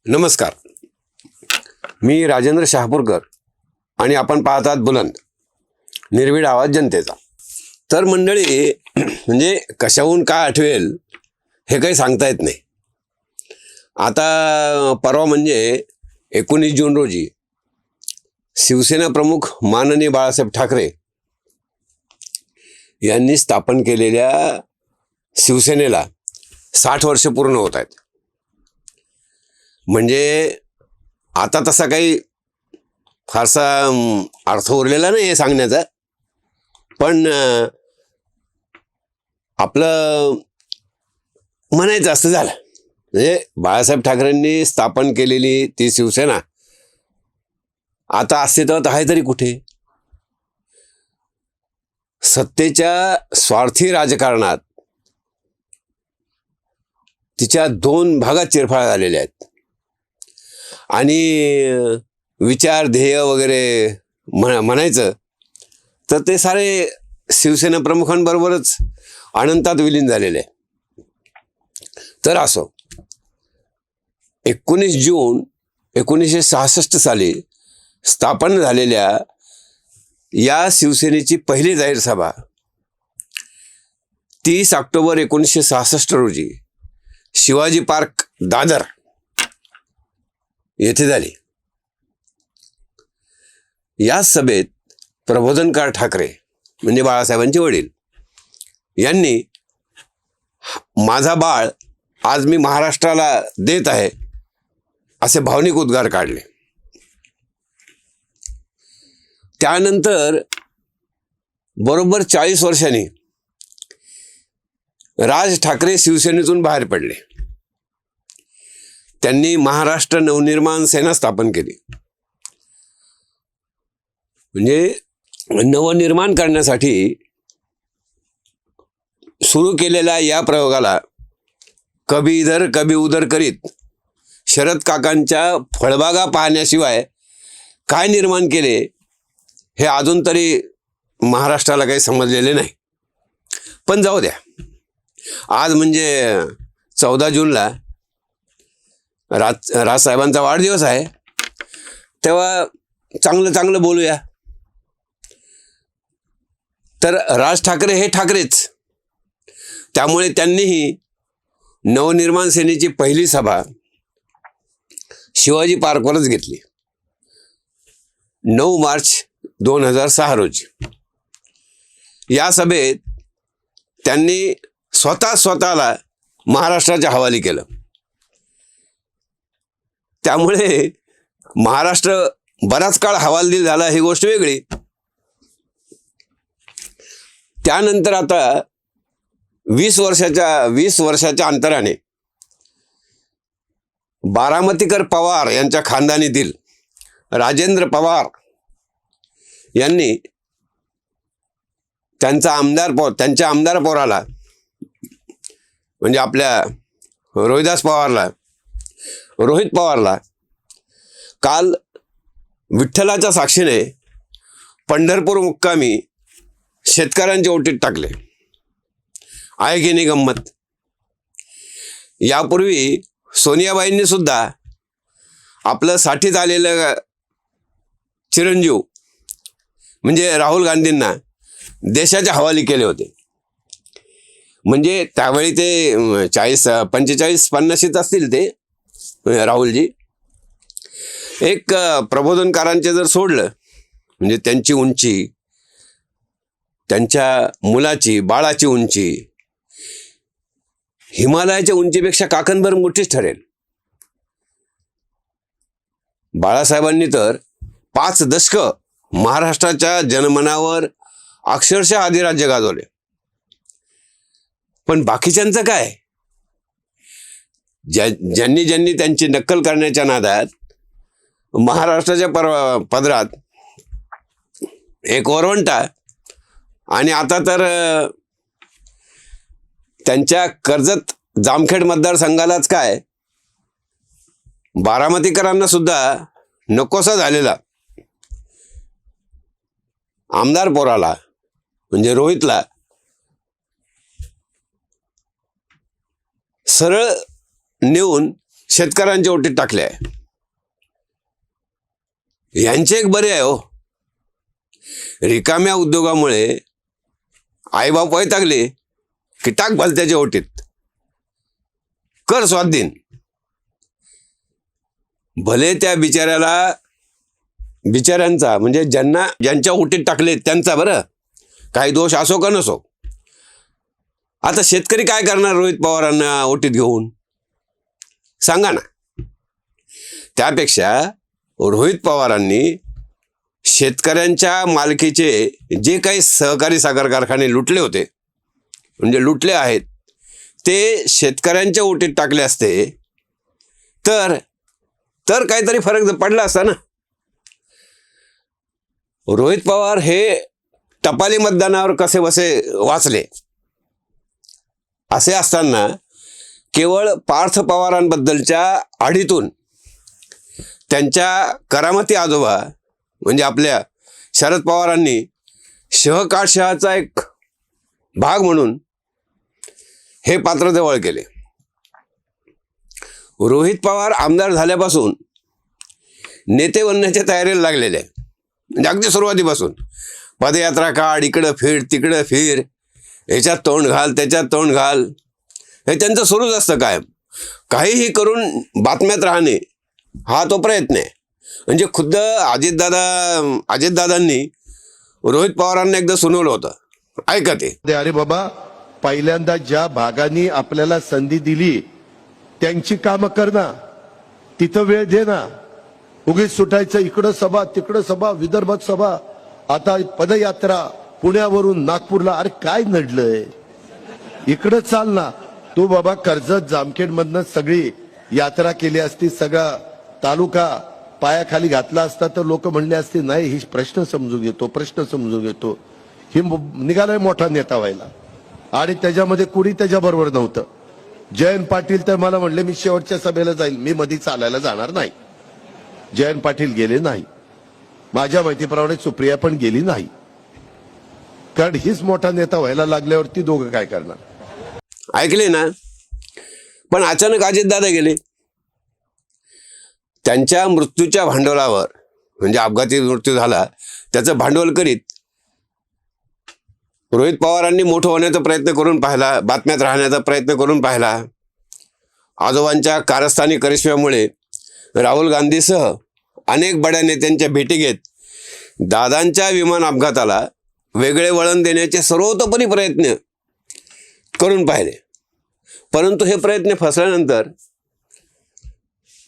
नमस्कार. मी राजेंद्र शहापूरकर आणि आपण पाहतात बुलंद, निर्भीड आवाज जनतेचा. तर मंडळी, म्हणजे कशाहून काय आठवेल हे काही सांगता येत नाही. आता परवा म्हणजे 19 जून रोजी शिवसेना प्रमुख माननीय बाळासाहेब ठाकरे यांनी स्थापन केलेल्या शिवसेनेला 60 वर्ष पूर्ण होत आहेत. म्हणजे आता तसा काही फारसा अर्थ उरलेला नाही हे सांगण्याचा, पण आपलं म्हणायचं असं झालं. म्हणजे बाळासाहेब ठाकरेंनी स्थापन केलेली ती शिवसेना आता अस्तित्वात आहे तरी कुठे? सत्तेच्या स्वार्थी राजकारणात तिच्या 2 भागात चिरफाड झालेल्या आहेत आणि विचार, ध्येय वगैरे म्हणायचं तर ते सारे शिवसेना प्रमुखांबरोबरच अनंतात विलीन झालेले आहे. तर असो, 19 जून 1966 साली स्थापन झालेल्या या शिवसेनेची पहिली जाहीर सभा 30 ऑक्टोबर 1966 रोजी शिवाजी पार्क, दादर येथे झाली. या सभेत प्रबोधनकार ठाकरे म्हणजे बाळासाहेबांचे वडील यांनी माझा बाळ आज मी महाराष्ट्राला देत आहे असे भावनिक उद्गार काढले. त्यानंतर बरोबर 40 वर्षांनी राज ठाकरे शिवसेनेतून बाहेर पडले. त्यांनी महाराष्ट्र नवनिर्माण सेना स्थापन केली. म्हणजे नवनिर्माण करण्यासाठी सुरू केलेल्या या प्रयोगाला कभी इधर कभी उधर करीत शरद काकांच्या फळबागा पाहण्याशिवाय काय निर्माण केले हे अजून तरी महाराष्ट्राला काही समजलेले नाही. पण जाऊ द्या, आज म्हणजे 14 जूनला राजसाहेबांचा वाढदिवस आहे, तेव्हा चांगलं बोलूया. तर राज ठाकरे हे ठाकरेच, त्यामुळे त्यांनीही नवनिर्माण सेनेची पहिली सभा शिवाजी पार्कवरच घेतली 9 मार्च 2006 रोजी. या सभेत त्यांनी स्वतःला महाराष्ट्राच्या हवाली केलं. त्यामुळे महाराष्ट्र बराच काळ हवालदिल झाला ही गोष्ट वेगळी. त्यानंतर आता 20 वर्षाच्या अंतराने बारामतीकर पवार यांच्या खानदानीतील राजेंद्र पवार यांनी त्यांच्या आमदार पोराला म्हणजे आपल्या रोहित पवारला काल विठ्ठलाच्या साक्षीने पंढरपूर मुक्कामी शेतकऱ्यांच्या ओटीत टाकले. आहे की नाही गंमत? यापूर्वी सोनियाबाईंनी सुद्धा आपलं साठीत आलेलं चिरंजीव म्हणजे राहुल गांधींना देशाच्या हवाली केले होते. म्हणजे त्यावेळी ते 45-50 असतील ते राहुलजी. एक प्रबोधनकारांचे जर सोडलं म्हणजे त्यांची उंची, त्यांच्या मुलाची बाळाची उंची हिमालयाच्या उंचीपेक्षा काकणभर मोठीच ठरेल. बाळासाहेबांनी तर 5 दशकं महाराष्ट्राच्या जनमनावर अक्षरशः अधिराज्य गाजवले. पण बाकीच्यांचं काय? ज्यांनी त्यांची नक्कल करण्याच्या नादात महाराष्ट्राच्या पदरात एक वरवंटा आणि आता तर त्यांच्या कर्जत जामखेड मतदारसंघालाच काय बारामतीकरांना सुद्धा नकोसा झालेला आमदार पोराला म्हणजे रोहितला सरळ नेऊन शेतकऱ्यांच्या ओटीत टाकले आहे. यांचे एक बरे आहे हो, रिकाम्या उद्योगामुळे आईबाप वैतागले की टाक भलत्याच्या ओटीत, कर स्वाधीन. भले त्या बिचाऱ्यांचा म्हणजे ज्यांच्या ओटीत टाकले त्यांचा बरं काही दोष असो का नसो. आता शेतकरी काय करणार रोहित पवारांना ओटीत घेऊन, सांगा ना. त्यापेक्षा रोहित पवारांनी शेतकऱ्यांच्या मालकीचे जे काही सहकारी साखर कारखाने लुटले होते, म्हणजे लुटले आहेत, ते शेतकऱ्यांच्या ओटीत टाकले असते तर काहीतरी फरक पडला असता ना. रोहित पवार हे टपाली मतदानावर कसे बसे वाचले असे असताना केवळ पार्थ पवारांबद्दलच्या आढीतून त्यांच्या करामती आजोबा म्हणजे आपल्या शरद पवारांनी शहाचा एक भाग म्हणून हे पात्र जवळ केले. रोहित पवार आमदार झाल्यापासून नेते बनण्याच्या तयारीला लागलेले आहे. म्हणजे अगदी सुरुवातीपासून पदयात्रा काढ, इकडं फिर तिकडं फिर, ह्याच्यात तोंड घाल त्याच्यात तोंड घाल, हे त्यांचं सुरूच असतं कायम. काहीही करून बातम्यात राहणे हा तो प्रयत्न आहे. म्हणजे खुद्द अजितदादांनी रोहित पवारांना एकदा सुनावलं होतं, ऐका ते. अरे बाबा, पहिल्यांदा ज्या भागांनी आपल्याला संधी दिली त्यांची कामं कर ना, तिथं वेळ दे ना. उगीच सुटायचं, इकडं सभा तिकडं सभा, विदर्भात सभा, आता पदयात्रा पुण्यावरून नागपूरला. अरे काय नडलंय, इकडं चाल ना. तू बाबा कर्जत जामखेड मधनं सगळी यात्रा केली असती, सगळा तालुका पायाखाली घातला असता तर लोक म्हणले असते नाही ही प्रश्न समजून घेतो, ही निघालाय मोठा नेता व्हायला. आणि त्याच्यामध्ये कुणी त्याच्याबरोबर नव्हतं. जयंत पाटील तर मला म्हणले मी शेवटच्या सभेला जाईल, मी मध्ये चालायला जाणार नाही. जयंत पाटील गेले नाही, माझ्या माहितीप्रमाणे सुप्रिया पण गेली नाही, कारण हीच मोठा नेता व्हायला लागल्यावरती दोघं काय करणार. ऐकले ना. पण अचानक अजितदादा गेले. त्यांच्या मृत्यूच्या भांडवलावर म्हणजे अपघाती मृत्यू झाला त्याचं भांडवल करीत रोहित पवारांनी मोठं होण्याचा प्रयत्न करून पाहिला, बातम्यात राहण्याचा प्रयत्न करून पाहिला. आजोबांच्या कारस्थानी करिश्म्यामुळे राहुल गांधीसह अनेक बड्या नेत्यांच्या भेटी घेत दादांच्या विमान अपघाताला वेगळे वळण देण्याचे सर्वतोपरी प्रयत्न करून पाहिले. परंतु हे प्रयत्न फसल्यानंतर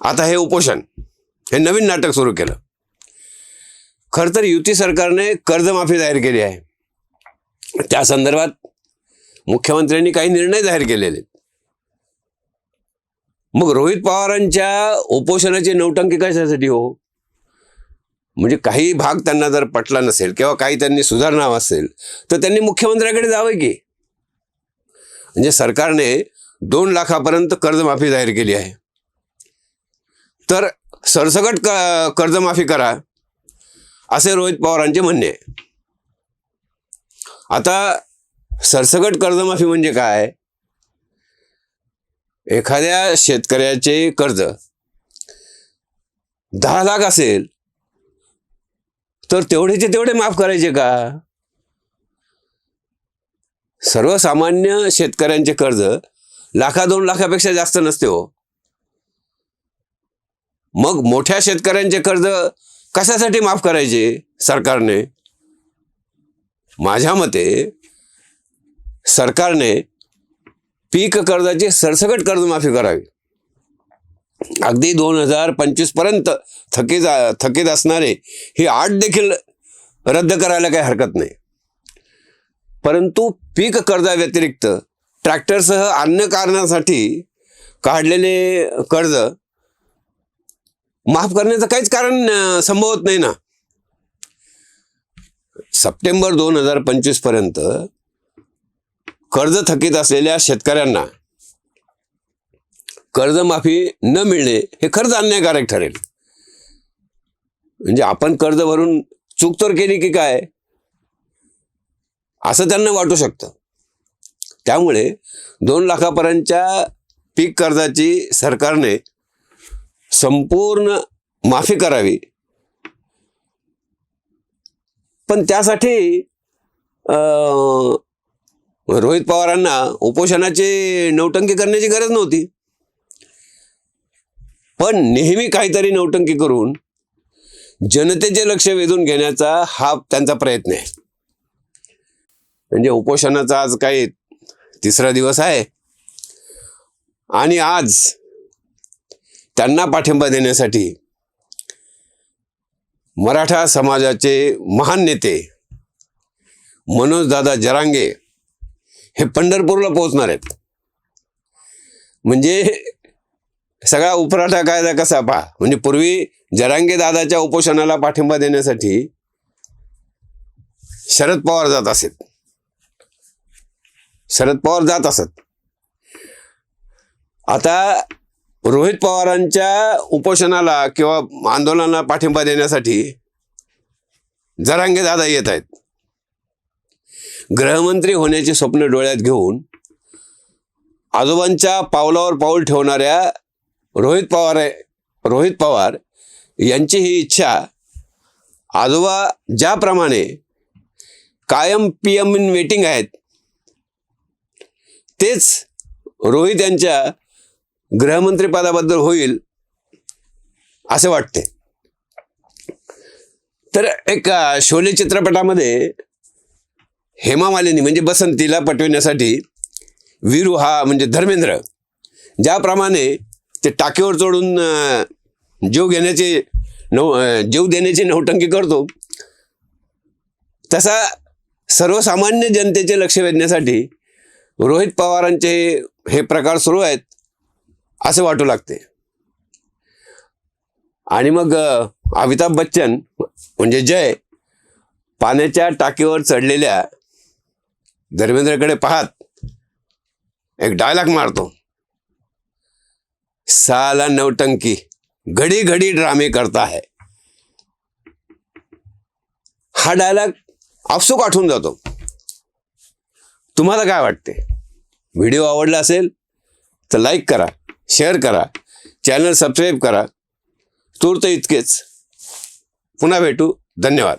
आता हे उपोषण, हे नवीन नाटक सुरू केलं. खरं तर युती सरकारने कर्जमाफी जाहीर केली आहे. त्या संदर्भात मुख्यमंत्र्यांनी काही निर्णय जाहीर केलेले. मग रोहित पवारांच्या उपोषणाची नौटंकी कशासाठी हो? म्हणजे काही भाग त्यांना जर पटला नसेल किंवा काही त्यांनी सुधारणा असेल तर त्यांनी मुख्यमंत्र्याकडे जावं की. म्हणजे सरकारने 2 लाखापर्यंत कर्जमाफी जाहीर केली आहे, तर सरसकट कर्जमाफी करा असे रोहित पवारांचे म्हणणे आहे. आता सरसकट कर्जमाफी म्हणजे काय? एखाद्या शेतकऱ्याचे कर्ज 10 लाख असेल तर तेवढेचे तेवढे माफ करायचे का? सर्वसामान्य शेतकऱ्यांचे कर्ज 1-2 लाखापेक्षा जास्त नसते हो. मग मोठ्या शेतकऱ्यांचे कर्ज कशासाठी माफ करायचे सरकारने? माझ्या मते सरकारने पीक कर्जाची सरसकट कर्जमाफी करावी. अगदी 2025 पर्यंत थकीत असणारे ही 8 देखील रद्द करायला काही हरकत नाही. परंतु पीक कर्जाव्यतिरिक्त ट्रॅक्टरसह अन्य कारणासाठी काढलेले कर्ज माफ करण्याचं काहीच कारण संभवत नाही ना. सप्टेंबर 2025 पर्यंत कर्ज थकीत असलेल्या शेतकऱ्यांना कर्जमाफी न मिळणे हे खरंच अन्यायकारक ठरेल. म्हणजे आपण कर्ज भरून चूक तर केली की काय असं त्यांना वाटू शकतं. त्यामुळे 2 लाखापर्यंतच्या पीक कर्जाची सरकारने संपूर्ण माफी करावी. पण त्यासाठी रोहित पवारांना उपोषणाची नौटंकी करण्याची गरज नव्हती. पण नेहमी काहीतरी नौटंकी करून जनतेचे लक्ष वेधून घेण्याचा हा त्यांचा प्रयत्न आहे. म्हणजे उपोषणाचा आज काही 3रा दिवस आहे आणि आज त्यांना पाठिंबा देण्यासाठी मराठा समाजाचे महान नेते मनोजदादा जरांगे हे पंढरपूरला पोहोचणार आहेत. म्हणजे सगळा उफराटा कायदा कसा पहा. म्हणजे पूर्वी जरांगे दादाच्या उपोषणाला पाठिंबा देण्यासाठी शरद पवार जात असत. आता रोहित पवारांच्या उपोषणाला किंवा आंदोलनाला पाठिंबा देण्यासाठी जरांगे दादा येत आहेत. गृहमंत्री होण्याचे स्वप्न डोळ्यात घेऊन आजोबांच्या पावलावर पाऊल ठेवणाऱ्या रोहित पवार यांची ही इच्छा, आजोबा ज्याप्रमाणे कायम PM इन वेटिंग आहेत, तेच रोहित यांच्या गृहमंत्री पदाबद्दल होईल असे वाटते. तर एक शोले चित्रपटामध्ये हेमा मालिनी म्हणजे बसंतीला पटविण्यासाठी वीरू हा म्हणजे धर्मेंद्र ज्याप्रमाणे ते टाकीवर चढून जीव देण्याची नौटंकी करतो, तसा सर्वसामान्य जनतेचे लक्ष वेधण्यासाठी रोहित पवारांचे हे प्रकार सुरू आहेत असे वाटू लागते. आणि मग अमिताभ बच्चन म्हणजे जय पाण्याच्या टाकीवर चढलेल्या धर्मेंद्रकडे पाहत एक डायलॉग मारतो, साला नौटंकी घडी घडी ड्रामे करता है. हा डायलॉग आपसूक आठवून जातो. तुम्हाला काय वाटते? व्हिडिओ आवडला असेल तर लाईक करा, शेअर करा, चॅनल सबस्क्राईब करा. तूर्त इतकेच. पुन्हा भेटू. धन्यवाद.